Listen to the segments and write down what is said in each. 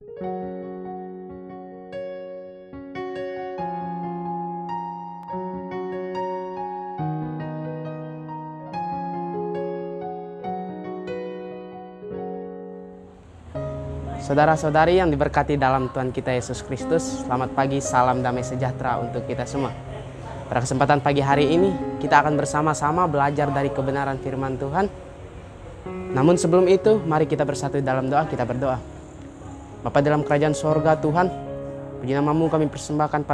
Saudara-saudari yang diberkati dalam Tuhan kita Yesus Kristus, selamat pagi, salam damai sejahtera untuk kita semua. Pada kesempatan pagi hari ini, kita akan bersama-sama belajar dari kebenaran firman Tuhan. Namun sebelum itu, mari kita bersatu dalam doa, kita berdoa. Bapa dalam kerajaan sorga Tuhan, puji nama-Mu kami persembahkan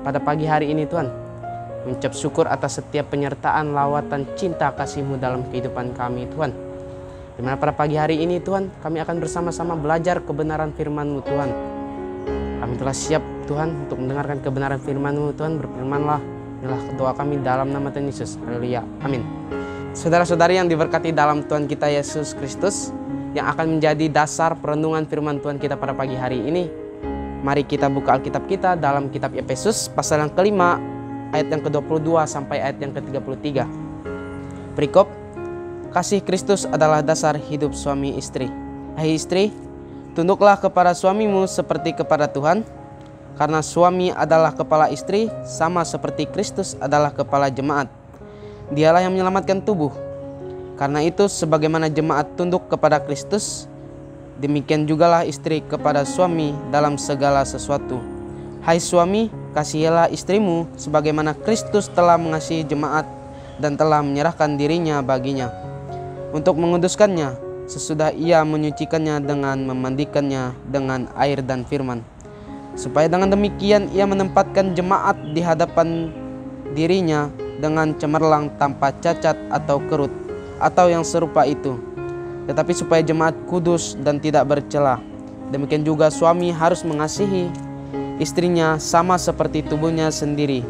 pada pagi hari ini Tuhan. Mengucap syukur atas setiap penyertaan, lawatan, cinta kasih-Mu dalam kehidupan kami Tuhan. Dimana pada pagi hari ini Tuhan, kami akan bersama-sama belajar kebenaran firman-Mu Tuhan. Kami telah siap Tuhan untuk mendengarkan kebenaran firman-Mu Tuhan. Berfirmanlah, inilah doa kami dalam nama Tuhan Yesus. Haleluya, amin. Saudara-saudari yang diberkati dalam Tuhan kita Yesus Kristus, yang akan menjadi dasar perenungan firman Tuhan kita pada pagi hari ini, mari kita buka Alkitab kita dalam kitab Efesus pasal yang kelima, ayat yang ke-22 sampai ayat yang ke-33. Perikop, kasih Kristus adalah dasar hidup suami istri. Hai istri, tunduklah kepada suamimu seperti kepada Tuhan, karena suami adalah kepala istri, sama seperti Kristus adalah kepala jemaat. Dialah yang menyelamatkan tubuh. Karena itu, sebagaimana jemaat tunduk kepada Kristus, demikian jugalah istri kepada suami dalam segala sesuatu. Hai suami, kasihilah istrimu sebagaimana Kristus telah mengasihi jemaat dan telah menyerahkan dirinya baginya, untuk menguduskannya, sesudah ia menyucikannya dengan memandikannya dengan air dan firman, supaya dengan demikian ia menempatkan jemaat di hadapan dirinya dengan cemerlang, tanpa cacat atau kerut, atau yang serupa itu, tetapi supaya jemaat kudus dan tidak bercela. Demikian juga suami harus mengasihi istrinya sama seperti tubuhnya sendiri.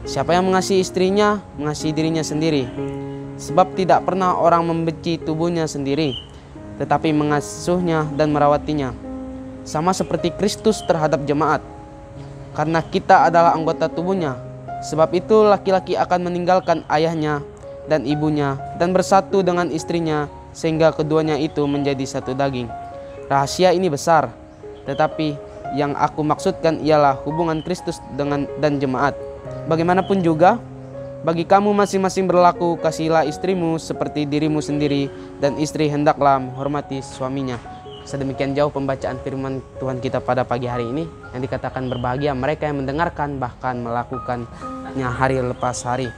Siapa yang mengasihi istrinya, mengasihi dirinya sendiri. Sebab tidak pernah orang membenci tubuhnya sendiri, tetapi mengasuhnya dan merawatinya, sama seperti Kristus terhadap jemaat, karena kita adalah anggota tubuhnya. Sebab itu laki-laki akan meninggalkan ayahnya dan ibunya dan bersatu dengan istrinya, sehingga keduanya itu menjadi satu daging. Rahasia ini besar, tetapi yang aku maksudkan ialah hubungan Kristus dan jemaat. Bagaimanapun juga, bagi kamu masing-masing berlaku, kasihilah istrimu seperti dirimu sendiri, dan istri hendaklah menghormati suaminya. Sedemikian jauh pembacaan firman Tuhan kita pada pagi hari ini, yang dikatakan berbahagia mereka yang mendengarkan bahkan melakukannya hari lepas hari.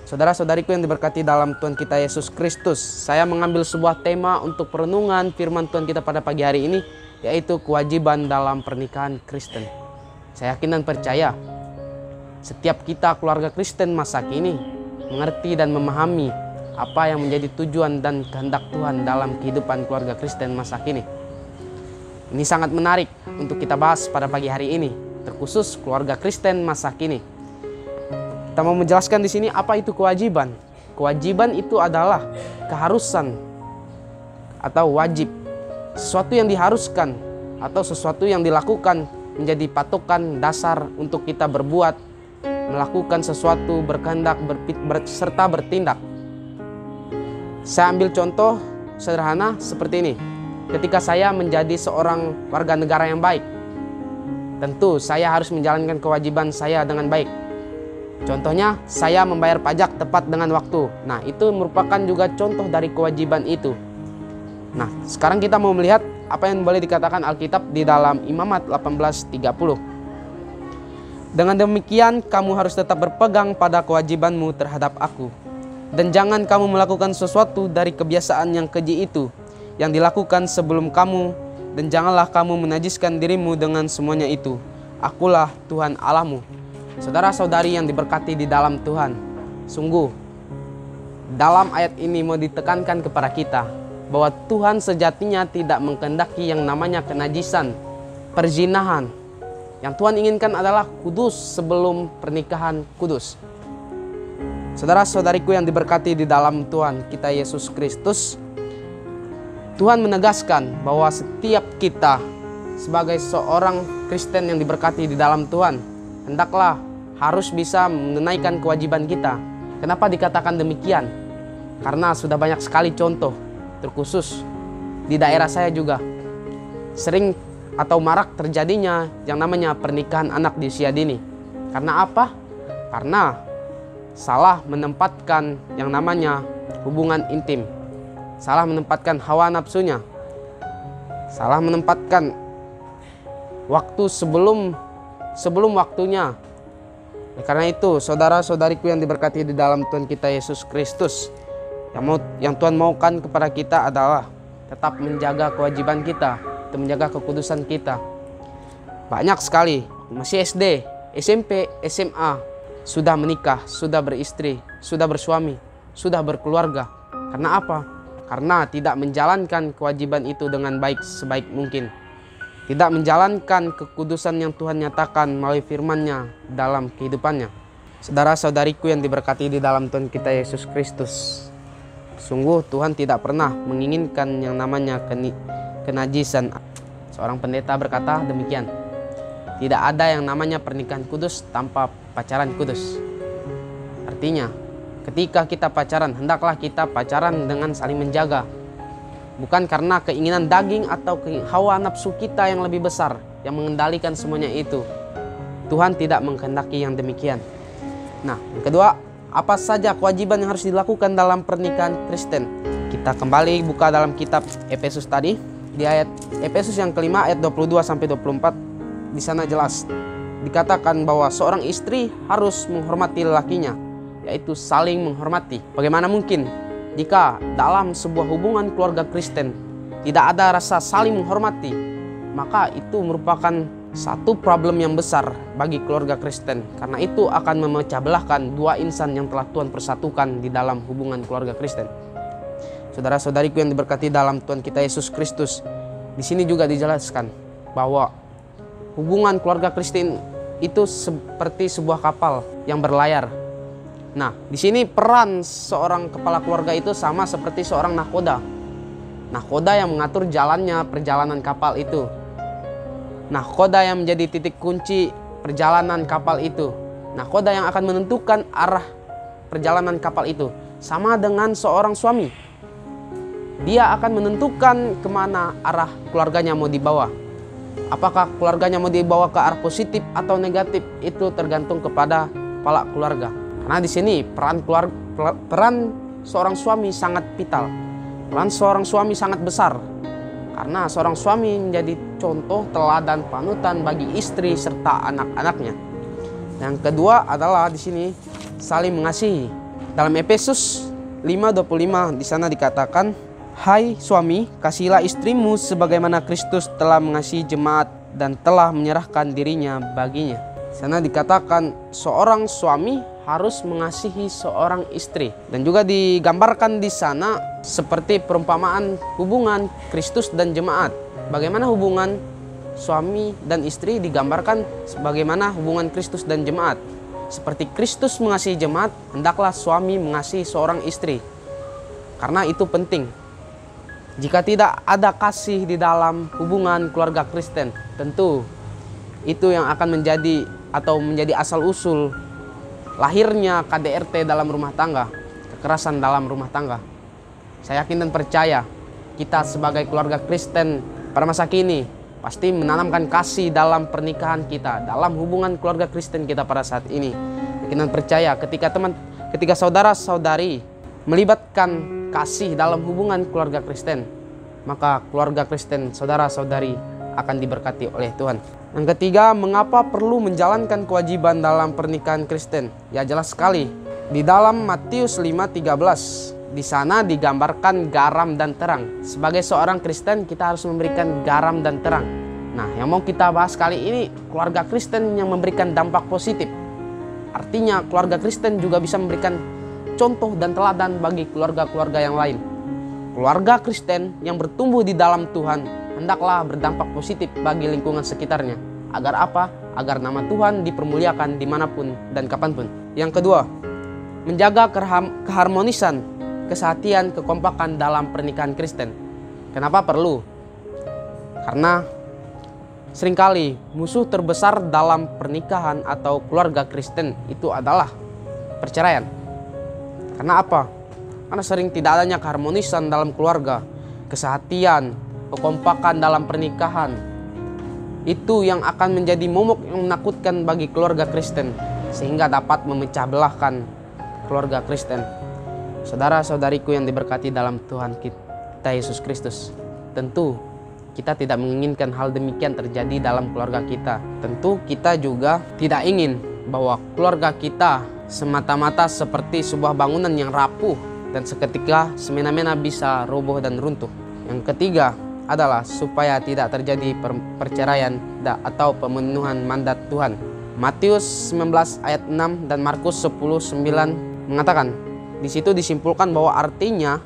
Saudara-saudariku yang diberkati dalam Tuhan kita Yesus Kristus, saya mengambil sebuah tema untuk perenungan firman Tuhan kita pada pagi hari ini, yaitu kewajiban dalam pernikahan Kristen. Saya yakin dan percaya setiap kita keluarga Kristen masa kini mengerti dan memahami apa yang menjadi tujuan dan kehendak Tuhan dalam kehidupan keluarga Kristen masa kini. Ini sangat menarik untuk kita bahas pada pagi hari ini, terkhusus keluarga Kristen masa kini. Kita mau menjelaskan di sini apa itu kewajiban. Kewajiban itu adalah keharusan atau wajib, sesuatu yang diharuskan atau sesuatu yang dilakukan menjadi patokan dasar untuk kita berbuat, melakukan sesuatu, berkehendak, serta bertindak. Saya ambil contoh sederhana seperti ini. Ketika saya menjadi seorang warga negara yang baik, tentu saya harus menjalankan kewajiban saya dengan baik. Contohnya, saya membayar pajak tepat dengan waktu. Nah, itu merupakan juga contoh dari kewajiban itu. Nah, sekarang kita mau melihat apa yang boleh dikatakan Alkitab di dalam Imamat 18:30. Dengan demikian, kamu harus tetap berpegang pada kewajibanmu terhadap aku. Dan jangan kamu melakukan sesuatu dari kebiasaan yang keji itu, yang dilakukan sebelum kamu, dan janganlah kamu menajiskan dirimu dengan semuanya itu. Akulah Tuhan Allahmu. Saudara-saudari yang diberkati di dalam Tuhan, sungguh dalam ayat ini mau ditekankan kepada kita bahwa Tuhan sejatinya tidak mengkehendaki yang namanya kenajisan, perzinahan. Yang Tuhan inginkan adalah kudus sebelum pernikahan kudus. Saudara-saudariku yang diberkati di dalam Tuhan kita Yesus Kristus, Tuhan menegaskan bahwa setiap kita sebagai seorang Kristen yang diberkati di dalam Tuhan, hendaklah harus bisa menunaikan kewajiban kita. Kenapa dikatakan demikian? Karena sudah banyak sekali contoh, terkhusus di daerah saya juga. Sering atau marak terjadinya yang namanya pernikahan anak di usia dini. Karena apa? Karena salah menempatkan yang namanya hubungan intim, salah menempatkan hawa nafsunya, salah menempatkan waktu sebelum waktunya. Karena itu, saudara-saudariku yang diberkati di dalam Tuhan kita Yesus Kristus, yang Tuhan maukan kepada kita adalah tetap menjaga kewajiban kita, menjaga kekudusan kita. Banyak sekali masih SD, SMP, SMA sudah menikah, sudah beristri, sudah bersuami, sudah berkeluarga. Karena apa? Karena tidak menjalankan kewajiban itu dengan baik sebaik mungkin. Tidak menjalankan kekudusan yang Tuhan nyatakan melalui firman-Nya dalam kehidupannya. Saudara-saudariku yang diberkati di dalam Tuhan kita Yesus Kristus, sungguh Tuhan tidak pernah menginginkan yang namanya kenajisan. Seorang pendeta berkata demikian, tidak ada yang namanya pernikahan kudus tanpa pacaran kudus. Artinya, ketika kita pacaran, hendaklah kita pacaran dengan saling menjaga. Bukan karena keinginan daging atau hawa nafsu kita yang lebih besar yang mengendalikan semuanya itu. Tuhan tidak menghendaki yang demikian. Nah, yang kedua, apa saja kewajiban yang harus dilakukan dalam pernikahan Kristen? Kita kembali buka dalam kitab Efesus tadi. Di ayat Efesus yang kelima ayat 22-24, di sana jelas dikatakan bahwa seorang istri harus menghormati lelakinya, yaitu saling menghormati. Bagaimana mungkin jika dalam sebuah hubungan keluarga Kristen tidak ada rasa saling menghormati? Maka itu merupakan satu problem yang besar bagi keluarga Kristen. Karena itu akan memecah belahkan dua insan yang telah Tuhan persatukan di dalam hubungan keluarga Kristen. Saudara-saudariku yang diberkati dalam Tuhan kita Yesus Kristus, di sini juga dijelaskan bahwa hubungan keluarga Kristen itu seperti sebuah kapal yang berlayar. Nah, di sini peran seorang kepala keluarga itu sama seperti seorang nahkoda. Nahkoda yang mengatur jalannya perjalanan kapal itu. Nahkoda yang menjadi titik kunci perjalanan kapal itu. Nahkoda yang akan menentukan arah perjalanan kapal itu. Sama dengan seorang suami. Dia akan menentukan kemana arah keluarganya mau dibawa. Apakah keluarganya mau dibawa ke arah positif atau negatif, itu tergantung kepada kepala keluarga. Karena di sini peran seorang suami sangat vital. Peran seorang suami sangat besar. Karena seorang suami menjadi contoh, teladan, panutan bagi istri serta anak-anaknya. Yang kedua adalah di sini saling mengasihi. Dalam Efesus 5:25 di sana dikatakan, "Hai suami, kasihilah istrimu sebagaimana Kristus telah mengasihi jemaat dan telah menyerahkan dirinya baginya." Di sana dikatakan seorang suami harus mengasihi seorang istri, dan juga digambarkan di sana seperti perumpamaan hubungan Kristus dan jemaat. Bagaimana hubungan suami dan istri digambarkan sebagaimana hubungan Kristus dan jemaat. Seperti Kristus mengasihi jemaat, hendaklah suami mengasihi seorang istri. Karena itu penting. Jika tidak ada kasih di dalam hubungan keluarga Kristen, tentu itu yang akan menjadi asal-usul lahirnya KDRT dalam rumah tangga, kekerasan dalam rumah tangga. Saya yakin dan percaya kita sebagai keluarga Kristen pada masa kini pasti menanamkan kasih dalam pernikahan kita, dalam hubungan keluarga Kristen kita pada saat ini. Yakin dan percaya ketika saudara-saudari melibatkan kasih dalam hubungan keluarga Kristen, maka keluarga Kristen saudara-saudari akan diberkati oleh Tuhan. Yang ketiga, mengapa perlu menjalankan kewajiban dalam pernikahan Kristen? Ya, jelas sekali. Di dalam Matius 5:13, di sana digambarkan garam dan terang. Sebagai seorang Kristen, kita harus memberikan garam dan terang. Nah, yang mau kita bahas kali ini, keluarga Kristen yang memberikan dampak positif. Artinya, keluarga Kristen juga bisa memberikan contoh dan teladan bagi keluarga-keluarga yang lain. Keluarga Kristen yang bertumbuh di dalam Tuhan hendaklah berdampak positif bagi lingkungan sekitarnya. Agar apa? Agar nama Tuhan dipermuliakan dimanapun dan kapanpun. Yang kedua, menjaga keharmonisan, kesehatian, kekompakan dalam pernikahan Kristen. Kenapa perlu? Karena seringkali musuh terbesar dalam pernikahan atau keluarga Kristen itu adalah perceraian. Karena apa? Karena sering tidak adanya keharmonisan dalam keluarga, kesehatian, kekompakan dalam pernikahan. itu yang akan menjadi momok yang menakutkan bagi keluarga Kristen, sehingga dapat memecah belahkan keluarga Kristen. Saudara-saudariku yang diberkati dalam Tuhan kita Yesus Kristus, tentu kita tidak menginginkan hal demikian terjadi dalam keluarga kita. Tentu kita juga tidak ingin bahwa keluarga kita semata-mata seperti sebuah bangunan yang rapuh dan seketika semena-mena bisa roboh dan runtuh. Yang ketiga adalah supaya tidak terjadi perceraian atau pemenuhan mandat Tuhan. Matius 19 ayat 6 dan Markus 10:9 mengatakan, di situ disimpulkan bahwa artinya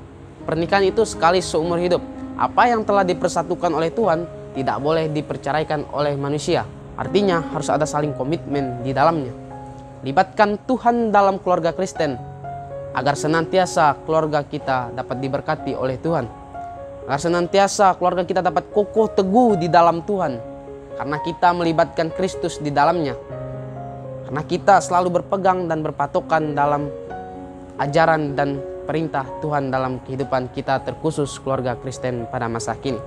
pernikahan itu sekali seumur hidup. Apa yang telah dipersatukan oleh Tuhan tidak boleh diperceraikan oleh manusia. Artinya harus ada saling komitmen di dalamnya. Libatkan Tuhan dalam keluarga Kristen agar senantiasa keluarga kita dapat diberkati oleh Tuhan. Agar senantiasa keluarga kita dapat kokoh teguh di dalam Tuhan. Karena kita melibatkan Kristus di dalamnya. Karena kita selalu berpegang dan berpatokan dalam ajaran dan perintah Tuhan dalam kehidupan kita, terkhusus keluarga Kristen pada masa kini.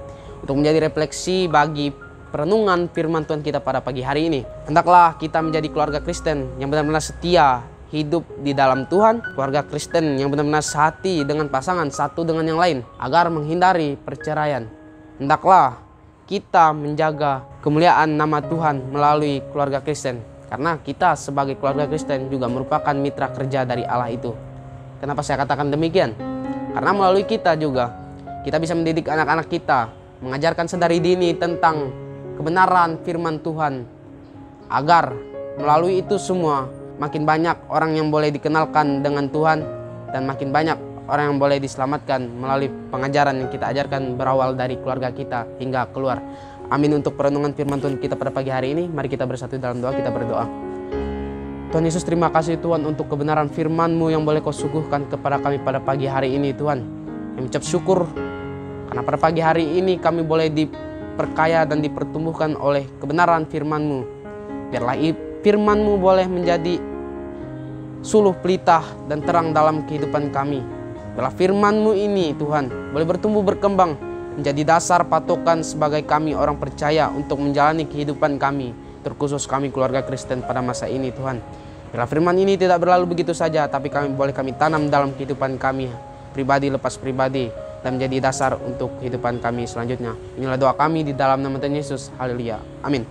Untuk menjadi refleksi bagi perenungan firman Tuhan kita pada pagi hari ini, hendaklah kita menjadi keluarga Kristen yang benar-benar setia hidup di dalam Tuhan, keluarga Kristen yang benar-benar sehati dengan pasangan satu dengan yang lain agar menghindari perceraian. Hendaklah kita menjaga kemuliaan nama Tuhan melalui keluarga Kristen, karena kita sebagai keluarga Kristen juga merupakan mitra kerja dari Allah itu. Kenapa saya katakan demikian? Karena melalui kita juga kita bisa mendidik anak-anak kita, mengajarkan sedari dini tentang kebenaran firman Tuhan, agar melalui itu semua makin banyak orang yang boleh dikenalkan dengan Tuhan dan makin banyak orang yang boleh diselamatkan melalui pengajaran yang kita ajarkan berawal dari keluarga kita hingga keluar. Amin. Untuk perenungan firman Tuhan kita pada pagi hari ini, mari kita bersatu dalam doa. Kita berdoa. Tuhan Yesus, terima kasih Tuhan untuk kebenaran firman-Mu yang boleh Kau suguhkan kepada kami pada pagi hari ini Tuhan. Kami ucap syukur karena pada pagi hari ini kami boleh diperkaya dan dipertumbuhkan oleh kebenaran firman-Mu. Biarlah firman-Mu boleh menjadi suluh pelita dan terang dalam kehidupan kami. Biarlah firman-Mu ini Tuhan boleh bertumbuh berkembang menjadi dasar patokan sebagai kami orang percaya untuk menjalani kehidupan kami, terkhusus kami keluarga Kristen pada masa ini Tuhan. Biarlah firman ini tidak berlalu begitu saja, tapi kami tanam dalam kehidupan kami pribadi lepas pribadi dan menjadi dasar untuk kehidupan kami selanjutnya. Inilah doa kami di dalam nama Tuhan Yesus. Haleluya. Amin.